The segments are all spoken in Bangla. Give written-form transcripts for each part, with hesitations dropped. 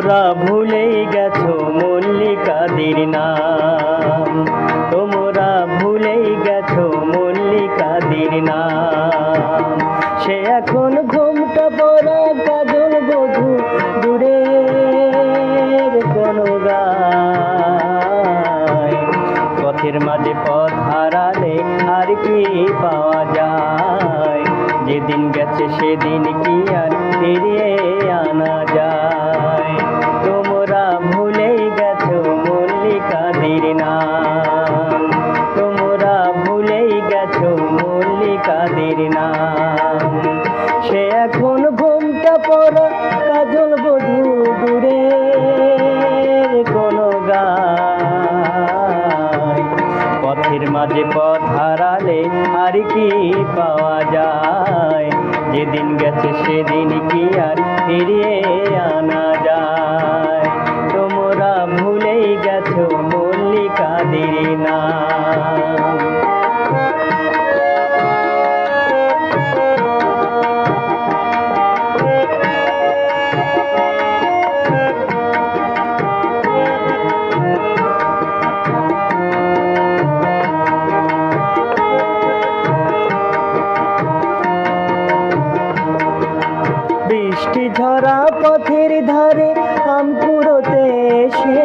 তোমরা ভুলেই গেছো মল্লিকাদের নাম, তোমরা ভুলেই গেছো মল্লিকাদের নাম। সে এখন ঘুমটা পড়া কাজল বধূ দূরের কোনো গায়। পথের মাঝে পথ হারালে আর কি পাওয়া যায়, যেদিন গেছে সেদিন কি আর ফিরিয়ে আনা যায়। তোমরা ভুলেই গেছো মল্লিকাদের নাম, তোমরা ভুলেই গেছো মল্লিকাদের নাম। সে এখন ঘুমটা পড়া কাজল বধূ দূরের কোনো গায়। পথের মাঝে পথ হারালে আর কি পাওয়া যায়, যেদিন গেছে সেদিন কি আর ফিরিয়ে আনা যায়। তোমরা ভুলেই গেছো মল্লিকাদের নাম। বৃষ্টি ঝরা পথের ধারে আম কুড়োতে এসে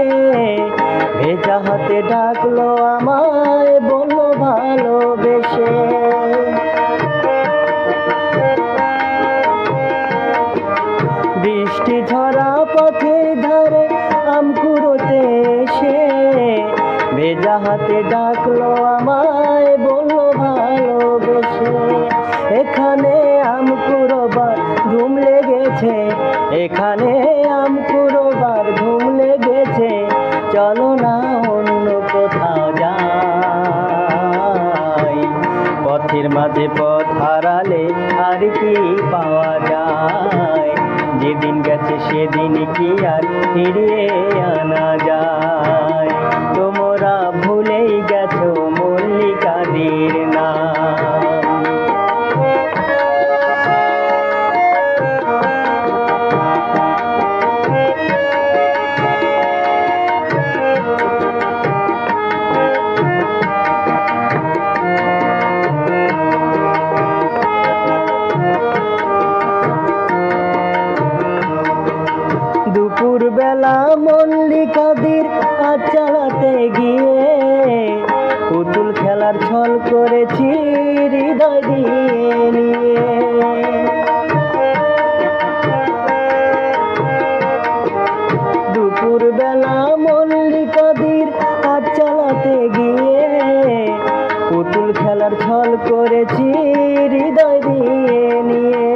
ভেজা হাতে ডাকলো আমায়, বললো ভালোবেসে। বৃষ্টি ঝরা পথের ধারে আম কুড়োতে এসে ভেজা হাতে ডাকলো আমায়, বললো ভালোবেসে। এখানে আম কুড়োবার ধুম লেগেছে, এখানে আম কুড়োবার ধুম লেগেছে, চলো না অন্য কোথাও যাই। পথের মাঝে পথ হারালে আর কি পাওয়া যায়, যেদিন গেছে সেদিন কি আর ফিরিয়ে আনা যায়। তোমরা ভুলেই গেছো মল্লিকাদের নাম। দুপুর বেলা মল্লিকাদের কাজ চালাতে গিয়ে পুতুল খেলার ছল করেছি হৃদয় দিয়ে নিয়ে। দুপুর বেলা মল্লিকাদের কাজ চালাতে গিয়ে পুতুল খেলার ছল করেছি হৃদয় দিয়ে নিয়ে।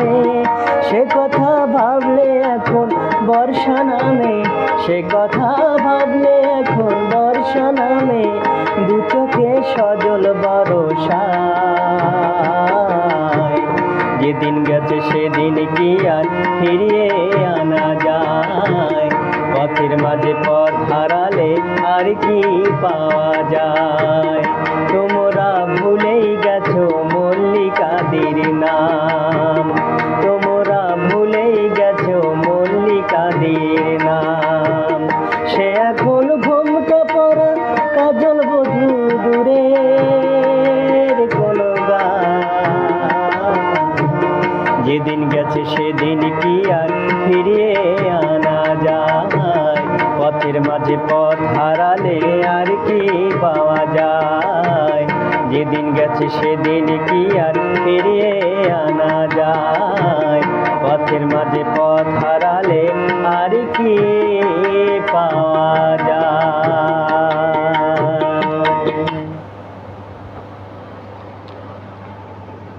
সে কথা ভাবলে এখন বর্ষা নামে, সে কথা ভাবলে এখন বর্ষা নামে, দু চোখে সজল বরষায়। যেদিন গেছে সেদিন কি আর ফিরিয়ে আনা যায়, পথের মাঝে পথ হারালে আর কি পাওয়া যায়। তোমরা ভুলেই গেছো মল্লিকাদের নাম, তোমরা ভুলেই গেছো মল্লিকাদের নাম। সে এখন ঘুমটা পড়া কাজল বধূ দূরের কোনো গায়। যেদিন গেছে সেদিন কি আর ফিরিয়ে আনা যায়, পথের মাঝে পথ হারালে আর কি পাওয়া যায়, যেদিন গেছে সেদিন কি আর ফিরিয়ে আনা যায়। পথের মাঝে পথ হারালে আর কি পাওয়া যায়।